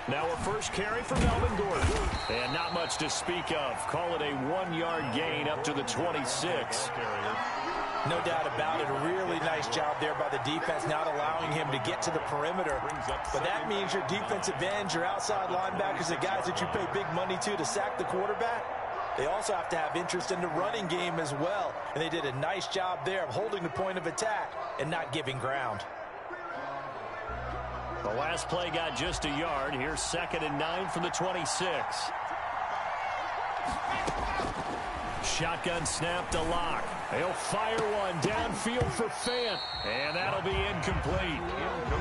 Now a first carry for Melvin Gordon. And not much to speak of. Call it a 1-yard gain up to the 26. No doubt about it. A really nice job there by the defense, not allowing him to get to the perimeter. But that means your defensive ends, your outside linebackers, the guys that you pay big money to sack the quarterback, they also have to have interest in the running game as well. And they did a nice job there of holding the point of attack and not giving ground. The last play got just a yard. Here's 2nd and 9 from the 26. Shotgun snap to Locke. He'll fire one downfield for Fant. And that'll be incomplete.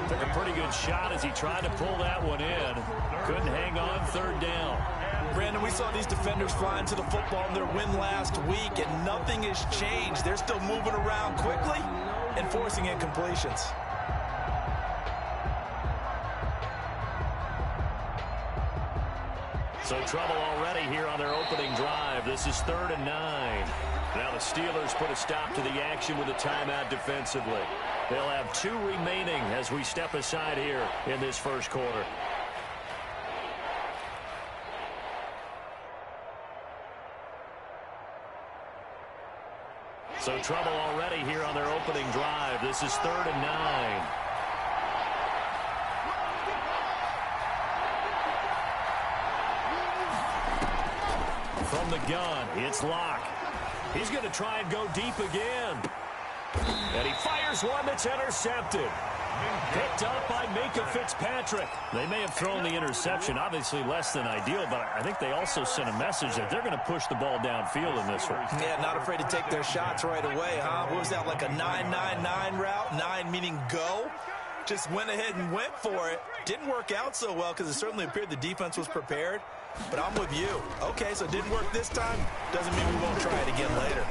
Took a pretty good shot as he tried to pull that one in. Couldn't hang on 3rd down. Brandon, we saw these defenders fly into the football in their win last week, and nothing has changed. They're still moving around quickly and forcing incompletions. So trouble already here on their opening drive. This is 3rd and 9. Now the Steelers put a stop to the action with a timeout defensively. They'll have 2 remaining as we step aside here in this first quarter. So trouble already here on their opening drive. This is 3rd and 9. From the gun, it's Locke. He's going to try and go deep again. And he fires one that's intercepted. Picked up by Minka Fitzpatrick. They may have thrown the interception, obviously less than ideal, but I think they also sent a message that they're going to push the ball downfield in this one. Yeah, not afraid to take their shots right away, huh? What was that, like a 9-9-9 route? 9 meaning go? Just went ahead and went for it. Didn't work out so well because it certainly appeared the defense was prepared. But I'm with you. Okay, so it didn't work this time. Doesn't mean we won't try it again later.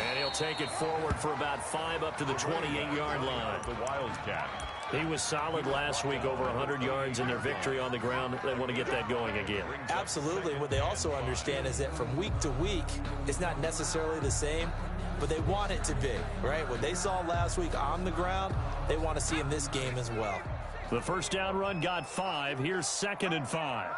And he'll take it forward for about 5 up to the 28-yard line. The Wildcat. He was solid last week, over 100 yards in their victory on the ground. They want to get that going again. Absolutely. What they also understand is that from week to week, it's not necessarily the same, but they want it to be, right? What they saw last week on the ground, they want to see in this game as well. The first down run got 5. Here's 2nd and 5.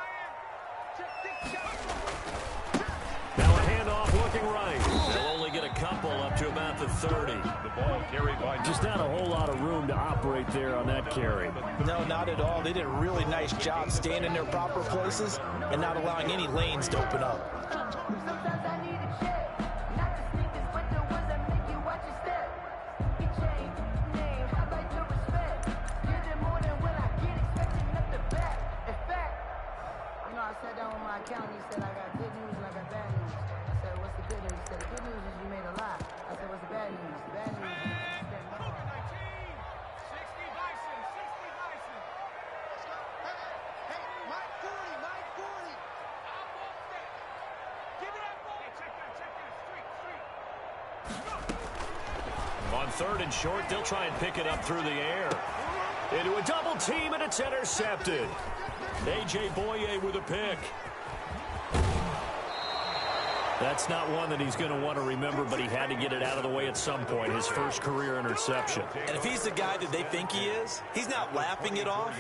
Now a handoff looking right. They'll only get a couple up to about the 30. The ball carried by just not a whole lot of room to operate there on that carry. No, not at all. They did a really nice job staying in their proper places and not allowing any lanes to open up. On 3rd and short, they'll try and pick it up through the air. Into a double team, and it's intercepted. A.J. Boye with a pick. That's not one that he's going to want to remember, but he had to get it out of the way at some point, his first career interception. And if he's the guy that they think he is, he's not laughing it off,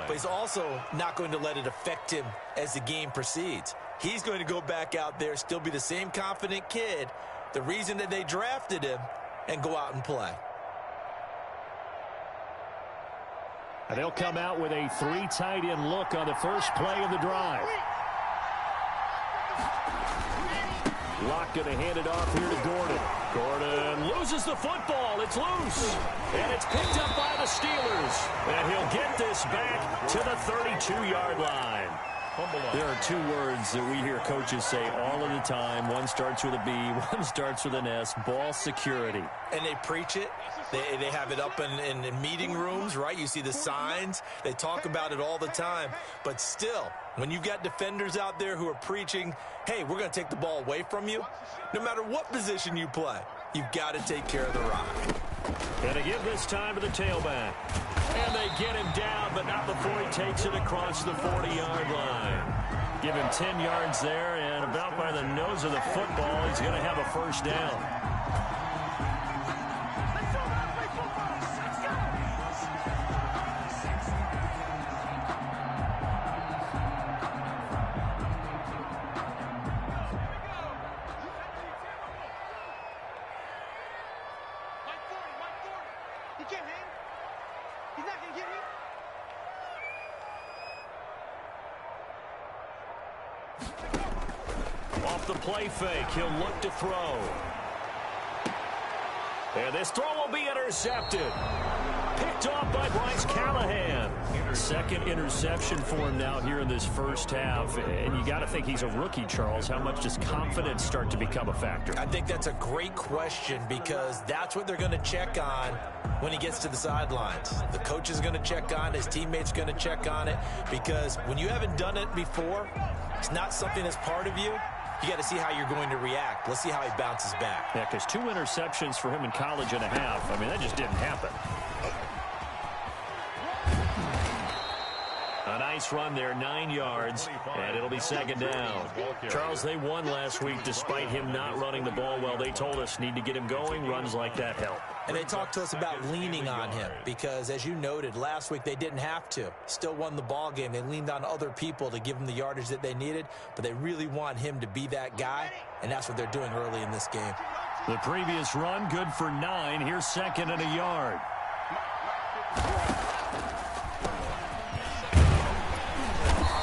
but he's also not going to let it affect him as the game proceeds. He's going to go back out there, still be the same confident kid, the reason that they drafted him, and go out and play. And they'll come out with a 3 tight end look on the first play of the drive. Locke going to hand it off here to Gordon. Gordon loses the football. It's loose. And it's picked up by the Steelers. And he'll get this back to the 32-yard line. There are 2 words that we hear coaches say all of the time. One starts with a B, one starts with an S. Ball security. And they preach it. They have it up in meeting rooms, right? You see the signs. They talk about it all the time. But still, when you've got defenders out there who are preaching, hey, we're going to take the ball away from you, no matter what position you play, you've got to take care of the rock. Going to give this time to the tailback. And they get him down, but not before he takes it across the 40-yard line. Give him 10 yards there, and about by the nose of the football, he's going to have a first down. Off the play fake, he'll look to throw. And this throw will be intercepted. Picked off by Bryce Callahan. Second interception for him now here in this first half. And you got to think he's a rookie, Charles. How much does confidence start to become a factor? I think that's a great question because that's what they're going to check on when he gets to the sidelines. The coach is going to check on it. His teammates are going to check on it because when you haven't done it before, it's not something that's part of you. You got to see how you're going to react. Let's see how he bounces back. Yeah, because 2 interceptions for him in college and a half. I mean, that just didn't happen. A nice run there, 9 yards, and it'll be second down. Charles, they won last week despite him not running the ball well. They told us need to get him going. Runs like that help. And they talked to us about leaning on him because, as you noted, last week they didn't have to. Still won the ball game. They leaned on other people to give them the yardage that they needed, but they really want him to be that guy, and that's what they're doing early in this game. The previous run, good for 9. Here's second and a yard.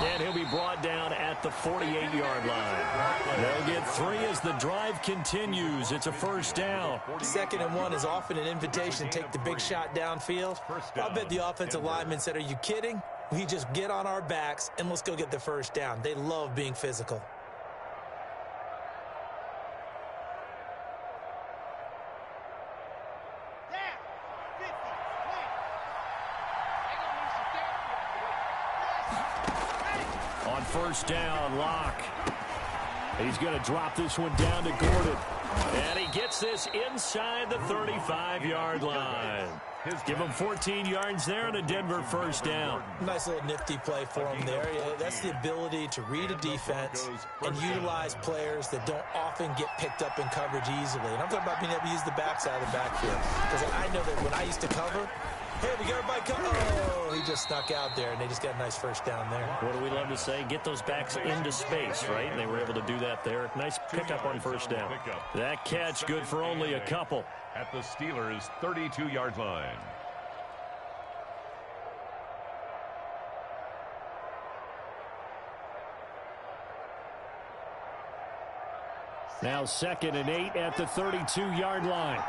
And he'll be brought down at the 48-yard line. They'll get 3 as the drive continues. It's a first down. 2nd and 1 is often an invitation to take the big shot downfield. I'll bet the offensive lineman said, are you kidding? We just get on our backs and let's go get the first down. They love being physical. First down, Locke. He's going to drop this one down to Gordon. And he gets this inside the 35-yard line. Give him 14 yards there and a Denver first down. Nice little nifty play for him there. That's the ability to read a defense and utilize players that don't often get picked up in coverage easily. And I'm talking about being able to use the backside of the backfield. Because I know that when I used to cover, hey, we got everybody come. Oh, he just snuck out there, and they just got a nice first down there. What do we love to say? Get those backs into space, right? And they were able to do that there. Nice pickup on first down. That catch good for only a couple. At the Steelers' 32-yard line. Now 2nd and 8 at the 32-yard line.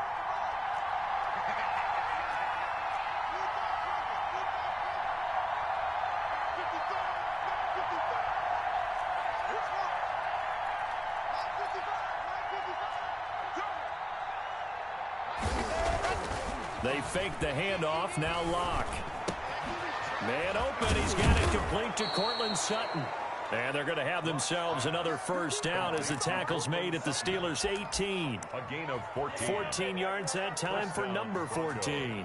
They fake the handoff. Now Locke. Man open. He's got it complete to Cortland Sutton. And they're going to have themselves another first down as the tackle's made at the Steelers' 18. A gain of 14. 14 yards that time for number 14.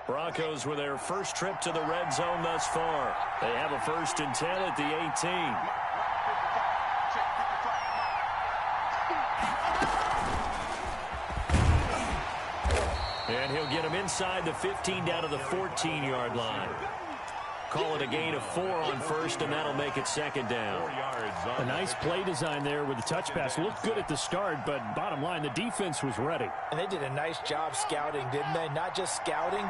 Broncos with their first trip to the red zone thus far. They have a 1st and 10 at the 18. And he'll get him inside the 15 down to the 14-yard line. Call it a gain of 4 on first, and that'll make it second down. A nice play design there with the touch pass. Looked good at the start, but bottom line, the defense was ready. And they did a nice job scouting, didn't they? Not just scouting,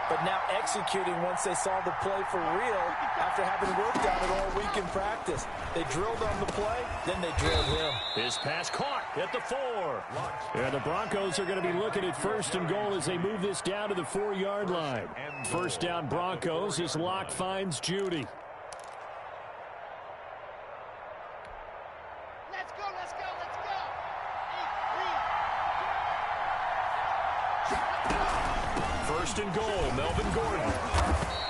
but now executing once they saw the play for real after having worked on it all week in practice. They drilled on the play, then they drilled him. His pass caught at the 4. And the Broncos are going to be looking at 1st and goal as they move this down to the 4-yard line. First down Broncos as Locke finds Judy. Let's go, let's go, let's go. 1st and goal, Melvin Gordon.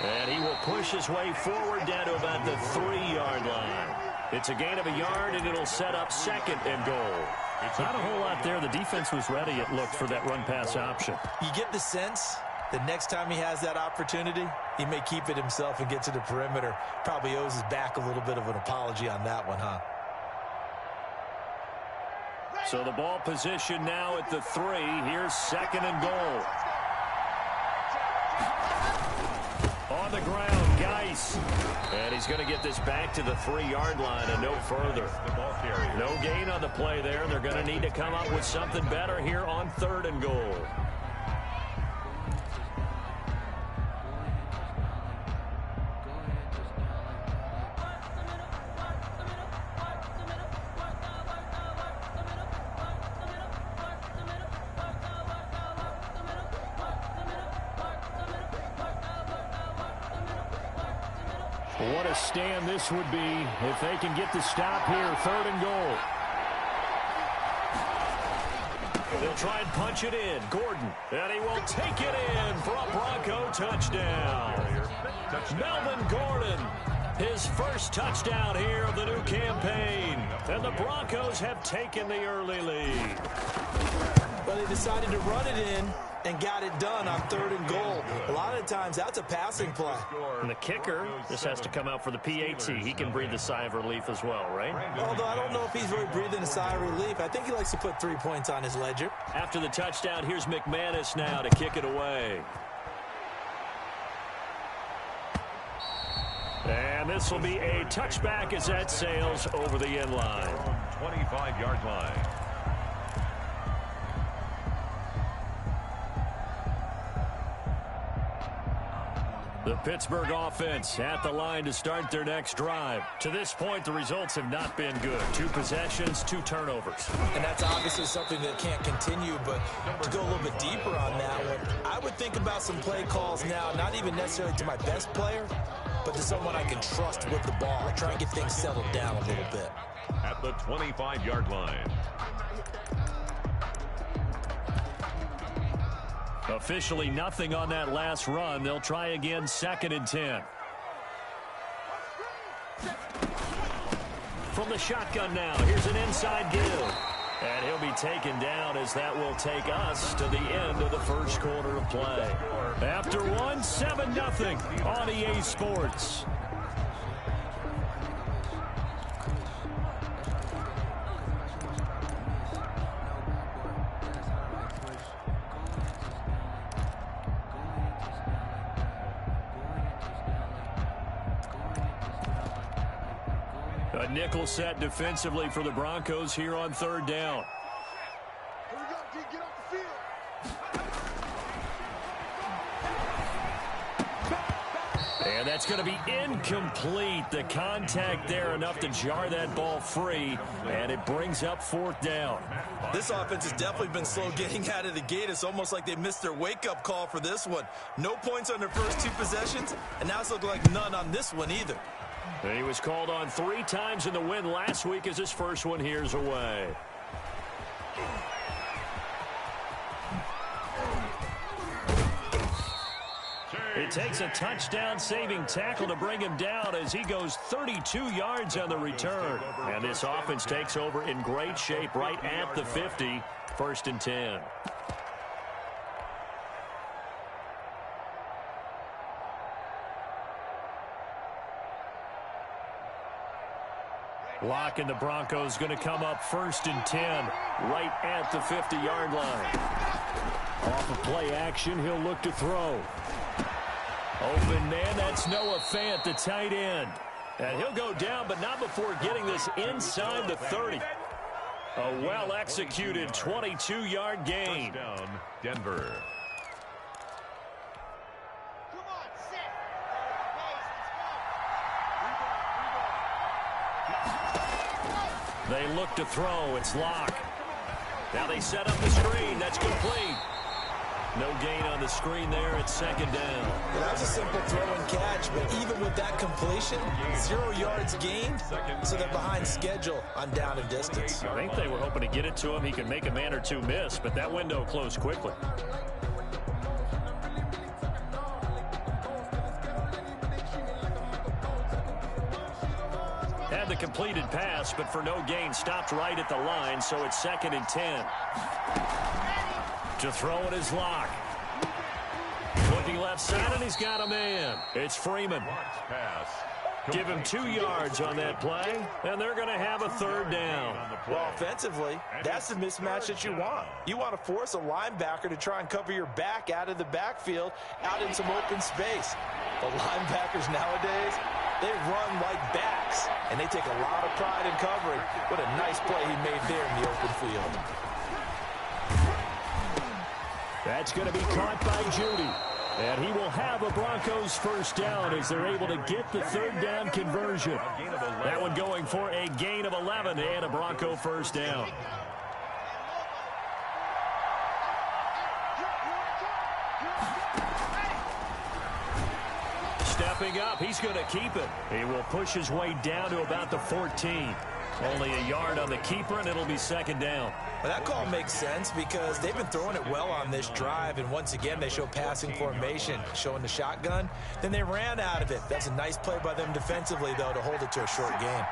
And he will push his way forward down to about the 3-yard line. It's a gain of a yard, and it'll set up 2nd and goal. Not a whole lot there. The defense was ready, it looked, for that run-pass option. You get the sense that next time he has that opportunity, He may keep it himself and get to the perimeter. Probably owes his back a little bit of an apology on that one, huh? So the ball position now at the 3. Here's 2nd and goal. On the ground, Geis. And he's going to get this back to the 3-yard line and no further. No gain on the play there. They're going to need to come up with something better here on 3rd and goal. What a stand this would be if they can get the stop here. 3rd and goal. They'll try and punch it in. Gordon. And he will take it in for a Bronco touchdown. Melvin Gordon. His first touchdown here of the new campaign. And the Broncos have taken the early lead. But they decided to run it in and got it done on 3rd and goal. A lot of the times, that's a passing play. And the kicker, this has to come out for the PAT. He can breathe a sigh of relief as well, right? Although I don't know if he's really breathing a sigh of relief. I think he likes to put 3 points on his ledger. After the touchdown, here's McManus now to kick it away. And this will be a touchback as that sails over the end line. 25-yard line. The Pittsburgh offense at the line to start their next drive. To this point, the results have not been good. 2 possessions, 2 turnovers. And that's obviously something that can't continue, but to go a little bit deeper on that one, I would think about some play calls now, not even necessarily to my best player, but to someone I can trust with the ball. Try and get things settled down a little bit. At the 25-yard line. Officially nothing on that last run. They'll try again, 2nd and 10. From the shotgun now, here's an inside give. And he'll be taken down as that will take us to the end of the first quarter of play. After one, 7-0 on EA Sports. A nickel set defensively for the Broncos here on 3rd down. Here we go, D. Get off the field. And that's going to be incomplete. The contact there enough to jar that ball free, and it brings up 4th down. This offense has definitely been slow getting out of the gate. It's almost like they missed their wake-up call for this one. No points on their first 2 possessions, and now it's looking like none on this one either. And he was called on 3 times in the win last week as his first one here's away. It takes a touchdown-saving tackle to bring him down as he goes 32 yards on the return. And this offense takes over in great shape right at the 50, 1st and 10. Lock and the Broncos going to come up 1st and 10 right at the 50-yard line. Off of play action, he'll look to throw. Open man, that's Noah Fant, the tight end. And he'll go down, but not before getting this inside the 30. A well-executed 22-yard gain. Touchdown, Denver. Come on, set. Let's go. They look to throw. It's Locke. Now they set up the screen. That's complete. No gain on the screen there. It's 2nd down. Well, that was a simple throw and catch, but even with that completion, 0 yards gained, so they're behind schedule on down and distance. I think they were hoping to get it to him. He could make a man or 2 miss, but that window closed quickly. Had the completed pass, but for no gain, stopped right at the line, so it's 2nd and 10. To throw it is Locke. Looking Looking left side, and he's got a man. It's Freeman. Pass. Give him 2 yards on that play, and they're going to have a third down. Well, offensively, that's the mismatch that you want. You want to force a linebacker to try and cover your back out of the backfield, out in some open space. The linebackers nowadays, they run like backs, and they take a lot of pride in covering. What a nice play he made there in the open field. That's going to be caught by Judy. And he will have a Broncos first down as they're able to get the third down conversion. That one going for a gain of 11 and a Bronco first down. Stepping up, he's going to keep it. He will push his way down to about the 14. Only a yard on the keeper, and it'll be second down. Well, that call makes sense because they've been throwing it well on this drive, and once again, they show passing formation, showing the shotgun. Then they ran out of it. That's a nice play by them defensively, though, to hold it to a short game.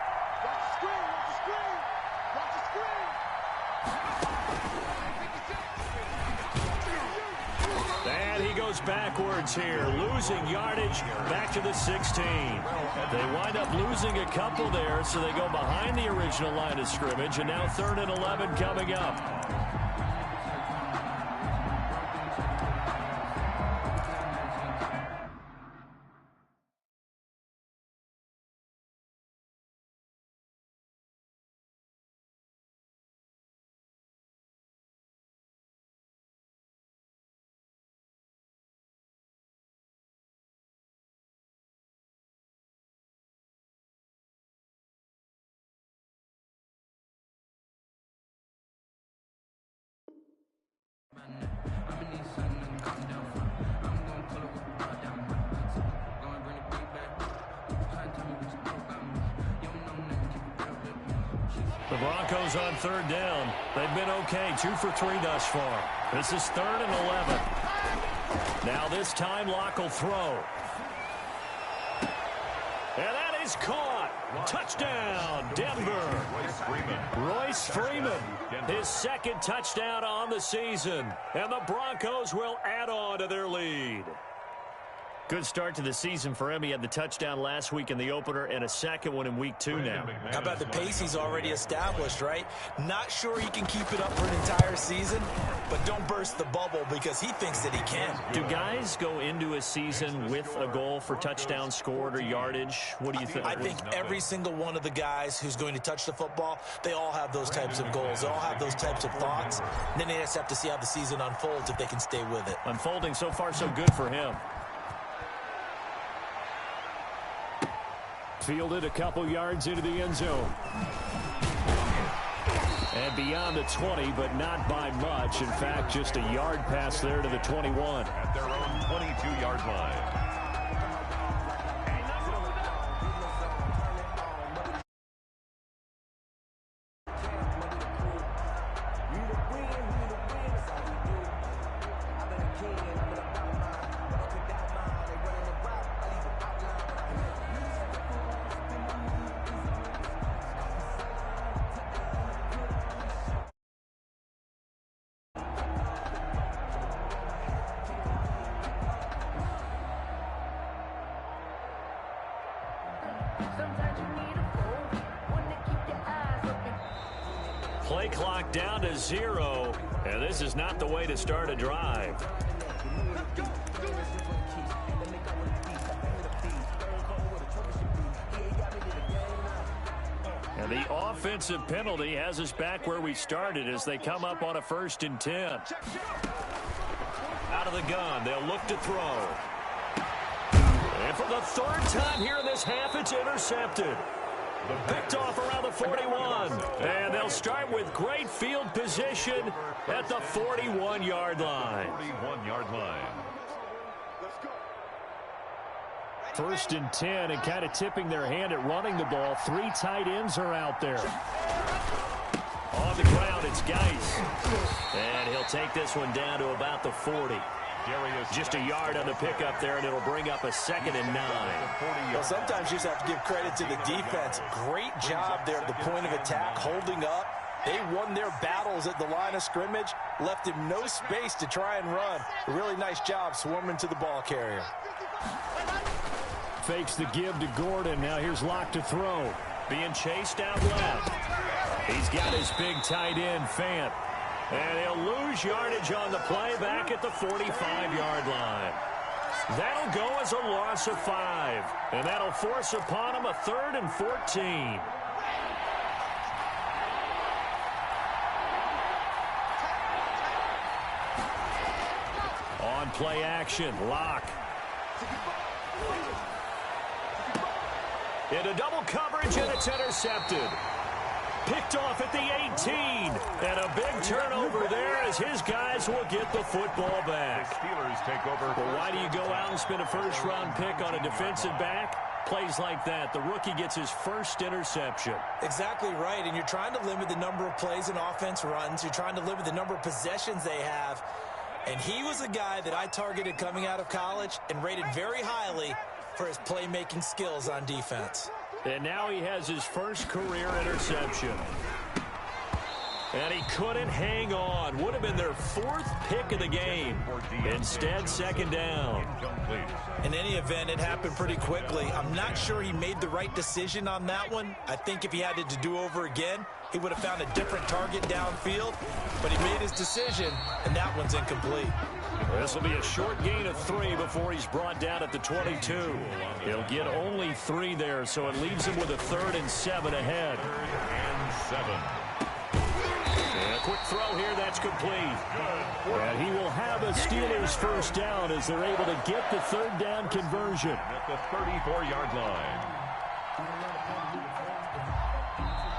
And he goes backwards here, losing yardage back to the 16. They wind up losing a couple there, so they go behind the original line of scrimmage, and now 3rd and 11 coming up. The Broncos on 3rd down. They've been okay, 2 for 3 thus far. This is 3rd and 11. Now this time Locke will throw. And that is caught. Touchdown, Denver. Royce Freeman, his 2nd touchdown on the season. And the Broncos will add on to their lead. Good start to the season for him. He had the touchdown last week in the opener and a 2nd one in week 2 now. How about the pace he's already established, right? Not sure he can keep it up for an entire season, but don't burst the bubble because he thinks that he can. Do guys go into a season with a goal for touchdown scored or yardage? What do you think? I think every single one of the guys who's going to touch the football, they all have those types of goals. They all have those types of thoughts. And then they just have to see how the season unfolds if they can stay with it. Unfolding so far so good for him. Fielded a couple yards into the end zone. And beyond the 20, but not by much. In fact, just a yard pass there to the 21. At their own 22-yard line. Play clock down to 0, and this is not the way to start a drive. And the offensive penalty has us back where we started as they come up on a 1st and 10. Out of the gun, they'll look to throw. And for the 3rd time here in this half, it's intercepted. Picked off around the 41. And they'll start with great field position at the 41-yard line. 41-yard line. 1st and 10, and kind of tipping their hand at running the ball. 3 tight ends are out there. On the ground, it's Geis. And he'll take this one down to about the 40. Just a yard on the pickup there, and it'll bring up a 2nd and 9. Well, sometimes you just have to give credit to the defense. Great job there at the point of attack, holding up, They won their battles at the line of scrimmage, left him no space to try and run. A really nice job swarming to the ball carrier. Fakes the give to Gordon. Now here's Locke to throw. Being chased out left. He's got his big tight end, Fant. And he'll lose yardage on the play back at the 45-yard line. That'll go as a loss of 5. And that'll force upon him a 3rd and 14. On play action, Locke. Into double coverage, and it's intercepted. Picked off at the 18. And a big turnover there as his guys will get the football back. The Steelers take over. Well, why do you go out and spend a first-round pick on a defensive back? Plays like that, the rookie gets his first interception. Exactly right, and you're trying to limit the number of plays an offense runs. You're trying to limit the number of possessions they have. And he was a guy that I targeted coming out of college and rated very highly for his playmaking skills on defense. And now he has his first career interception. And he couldn't hang on. Would have been their 4th pick of the game. Instead, 2nd down. In any event, it happened pretty quickly. I'm not sure he made the right decision on that one. I think if he had it to do over again, he would have found a different target downfield. But he made his decision, and that one's incomplete. This will be a short gain of 3 before he's brought down at the 22. He'll get only 3 there, so it leaves him with a 3rd and 7 ahead. 3rd and 7. And a quick throw here, that's complete. And he will have a Steelers first down as they're able to get the 3rd down conversion. At the 34-yard line.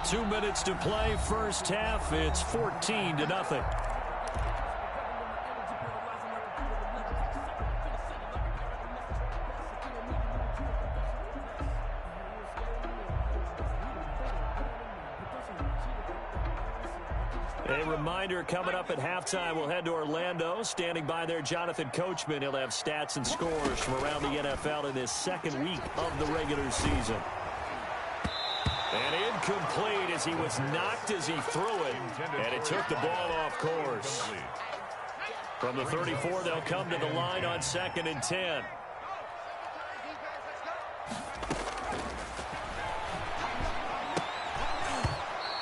2 minutes to play, first half. It's 14-0. A reminder, coming up at halftime, we'll head to Orlando. Standing by there, Jonathan Coachman. He'll have stats and scores from around the NFL in his 2nd week of the regular season. And incomplete as he was knocked as he threw it. And it took the ball off course. From the 34, they'll come to the line on 2nd and 10.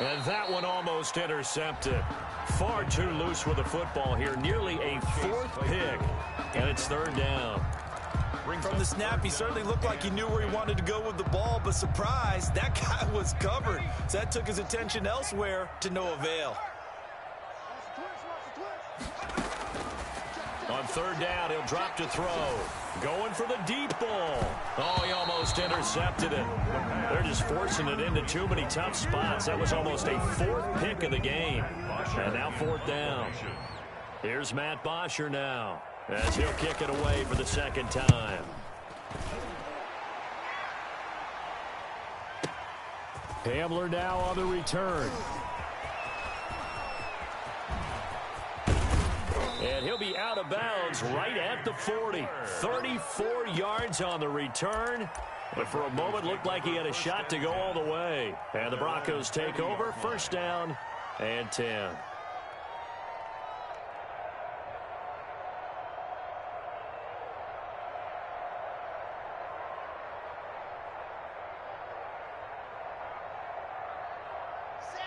And that one almost intercepted. Far too loose with the football here. Nearly a 4th pick. And it's 3rd down. From the snap, he certainly looked like he knew where he wanted to go with the ball, but surprise, that guy was covered. So that took his attention elsewhere to no avail. On 3rd down, he'll drop to throw. Going for the deep ball. Oh, he almost intercepted it. They're just forcing it into too many tough spots. That was almost a 4th pick of the game. And now 4th down. Here's Matt Bosher now as he'll kick it away for the 2nd time. Hamler now on the return. And he'll be out of bounds right at the 40. 34 yards on the return. But for a moment, looked like he had a shot to go all the way. And the Broncos take over. 1st down and 10.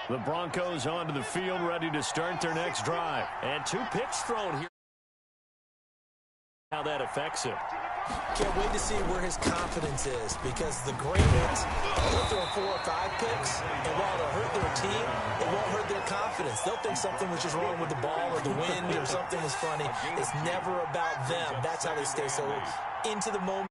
The Broncos onto the field, ready to start their next drive. And 2 picks thrown here. How that affects him. Can't wait to see where his confidence is, because the great ones, they'll throw 4 or 5 picks, and while it'll hurt their team, it won't hurt their confidence. They'll think something was just wrong with the ball or the wind or something was funny. It's never about them. That's how they stay so into the moment.